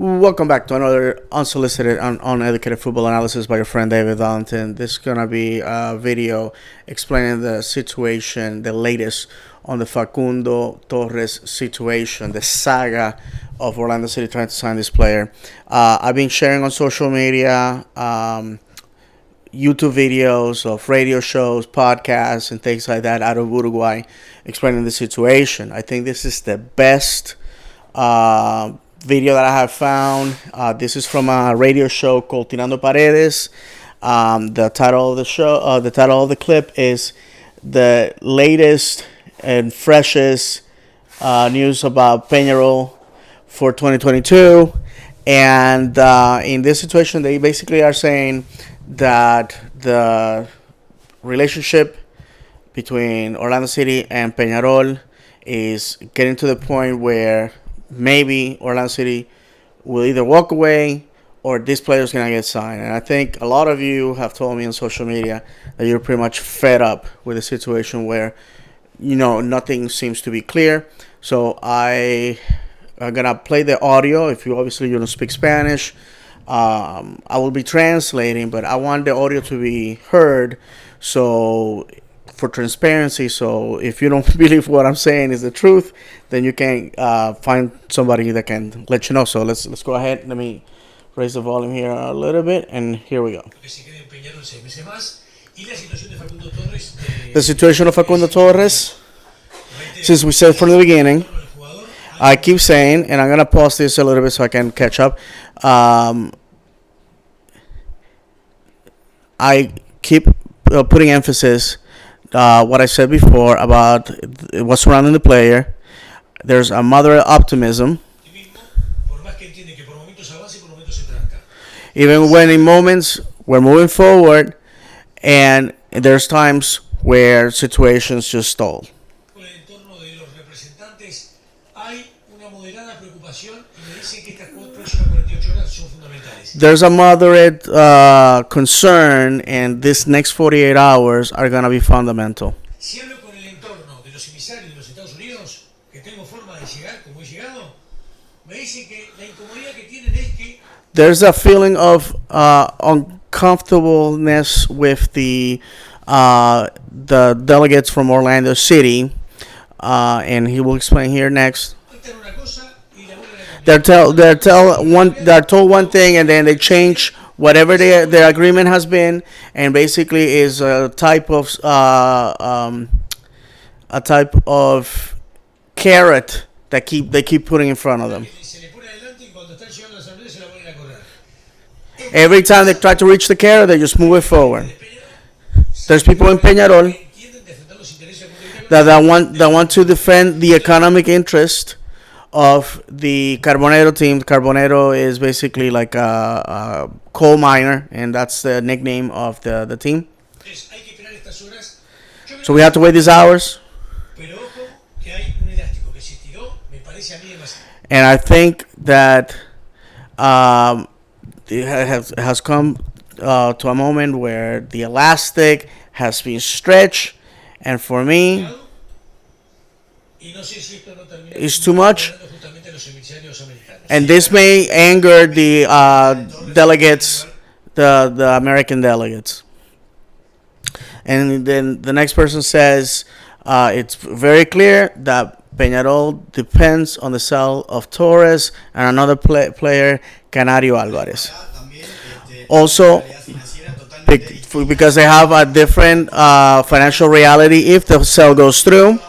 Welcome back to another unsolicited and uneducated football analysis by your friend David Valentin. This is gonna be a video explaining the situation, the latest on the Facundo Torres situation, the saga of Orlando City trying to sign this player. I've been sharing on social media, YouTube videos of radio shows, podcasts, and things like that out of Uruguay, explaining the situation. I think this is the best video that I have found. This is from a radio show called Tirando Paredes. The title of the show, the title of the clip is the latest and freshest news about Peñarol for 2022. And in this situation, they basically are saying that the relationship between Orlando City and Peñarol is getting to the point where maybe Orlando City will either walk away or this player is going to get signed. And I think a lot of you have told me on social media that you're pretty much fed up with the situation where, nothing seems to be clear. So I'm going to play the audio. If you don't speak Spanish, I will be translating, but I want the audio to be heard. So for transparency, so if you don't believe what I'm saying is the truth, then you can find somebody that can let you know. So let's go ahead. Let me raise the volume here a little bit, and here we go. The situation of Facundo Torres, since we said from the beginning, I keep saying, and I'm going to pause this a little bit so I can catch up. I keep putting emphasis what I said before about what's surrounding the player. There's a moderate optimism. Even when in moments we're moving forward, and there's times where situations just stall. There's a moderate concern, and this next 48 hours are going to be fundamental. There's a feeling of uncomfortableness with the delegates from Orlando City, and he will explain here next. They're told one thing, and then they change whatever their agreement has been, and basically is a type of carrot that they keep putting in front of them. Every time they try to reach the carrot, they just move it forward. There's people in Peñarol that want to defend the economic interest of the Carbonero team. Carbonero is basically like a coal miner, and that's the nickname of the team. So we have to wait these hours. And I think that it has come to a moment where the elastic has been stretched, and for me, it's too much, and this may anger the delegates, the American delegates. And then the next person says it's very clear that Peñarol depends on the sale of Torres and another player, Canario Alvarez. Also, because they have a different financial reality if the sale goes through.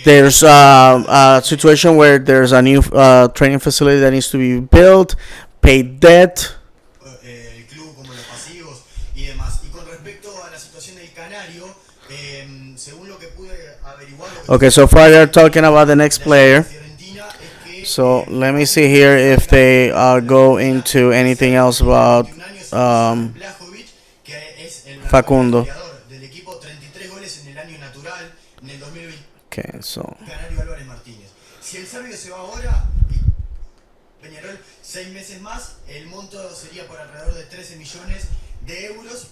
There's a situation where there's a new training facility that needs to be built, paid debt. Okay, so far they're talking about the next player. So let me see here if they go into anything else about Facundo. Okay, so.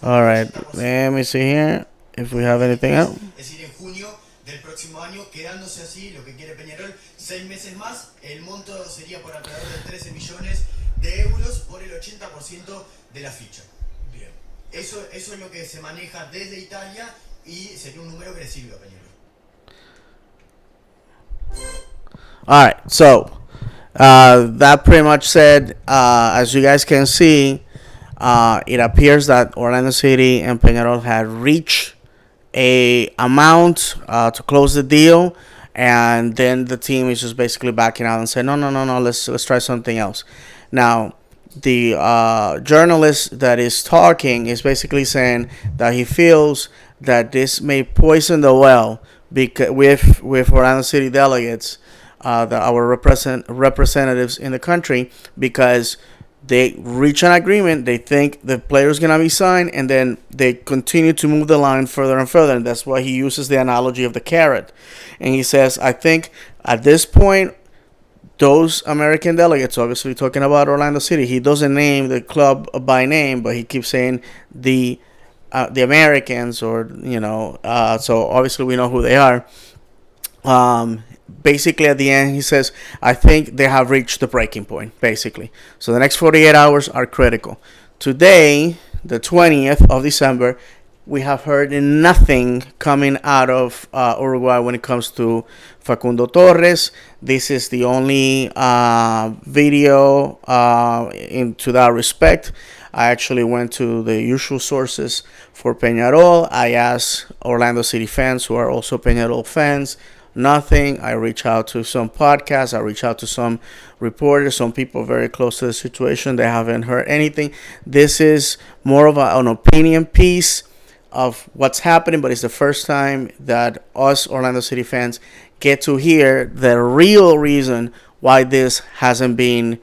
All right, let me see here if we have anything else. de euros por el 80% de la ficha. Bien. Eso es lo que se maneja desde Italia y sería un número que le sirve a Peñarol. All right, so that pretty much said, as you guys can see, it appears that Orlando City and Peñarol had reached a amount to close the deal, and then the team is just basically backing out and saying, no, let's try something else. Now, the journalist that is talking is basically saying that he feels that this may poison the well because with Orlando City delegates, our representatives in the country, because they reach an agreement, they think the player's gonna be signed, and then they continue to move the line further and further. And that's why he uses the analogy of the carrot. And he says, I think at this point, those American delegates, obviously talking about Orlando City, he doesn't name the club by name, but he keeps saying the Americans, or so obviously we know who they are. Basically at the end he says, I think they have reached the breaking point, basically. So the next 48 hours are critical. Today, the 20th of December, we have heard nothing coming out of Uruguay when it comes to Facundo Torres. This is the only video into that respect. I actually went to the usual sources for Peñarol. I asked Orlando City fans who are also Peñarol fans. Nothing. I reach out to some podcasts. I reach out to some reporters, some people very close to the situation. They haven't heard anything. This is more of an opinion piece of what's happening, but it's the first time that us Orlando City fans get to hear the real reason why this hasn't been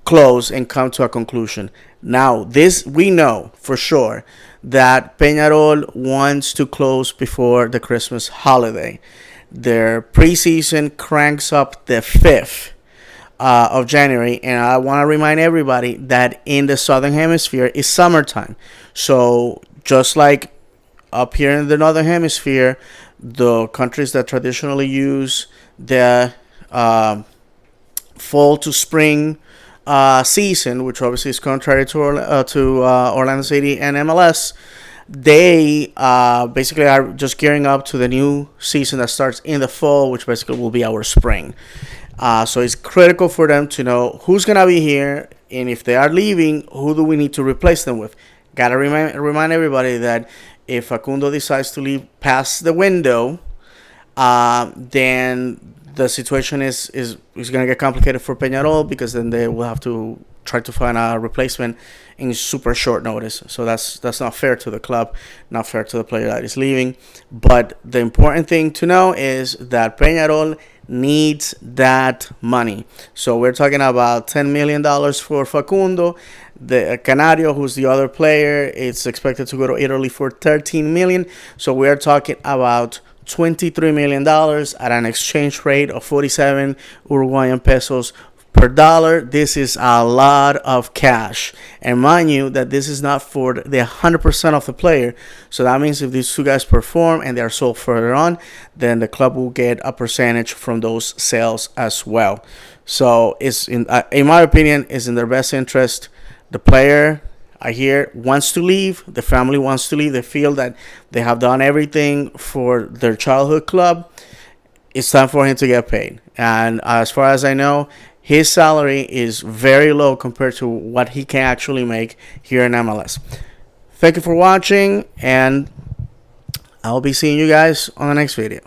closed and come to a conclusion. Now, this we know for sure that Peñarol wants to close before the Christmas holiday. Their preseason cranks up the 5th of January, and I want to remind everybody that in the Southern Hemisphere it's summertime. So just like up here in the Northern Hemisphere, the countries that traditionally use the fall to spring season, which obviously is contrary to Orlando City and MLS, they basically are just gearing up to the new season that starts in the fall, which basically will be our spring. So it's critical for them to know who's going to be here, and if they are leaving, who do we need to replace them with. Got to remind everybody that if Facundo decides to leave past the window, then the situation is going to get complicated for Peñarol, because then they will have to try to find a replacement in super short notice. So that's not fair to the club, not fair to the player that is leaving. But the important thing to know is that Peñarol needs that money. So we're talking about $10 million for Facundo. The Canario, who's the other player, is expected to go to Italy for $13 million. So we are talking about $23 million at an exchange rate of 47 Uruguayan pesos per dollar. This is a lot of cash. And mind you that this is not for the 100% of the player. So that means if these two guys perform and they are sold further on, then the club will get a percentage from those sales as well. So it's in my opinion, it's in their best interest. The player, I hear, wants to leave. The family wants to leave. They feel that they have done everything for their childhood club. It's time for him to get paid. And as far as I know, his salary is very low compared to what he can actually make here in MLS. Thank you for watching, and I'll be seeing you guys on the next video.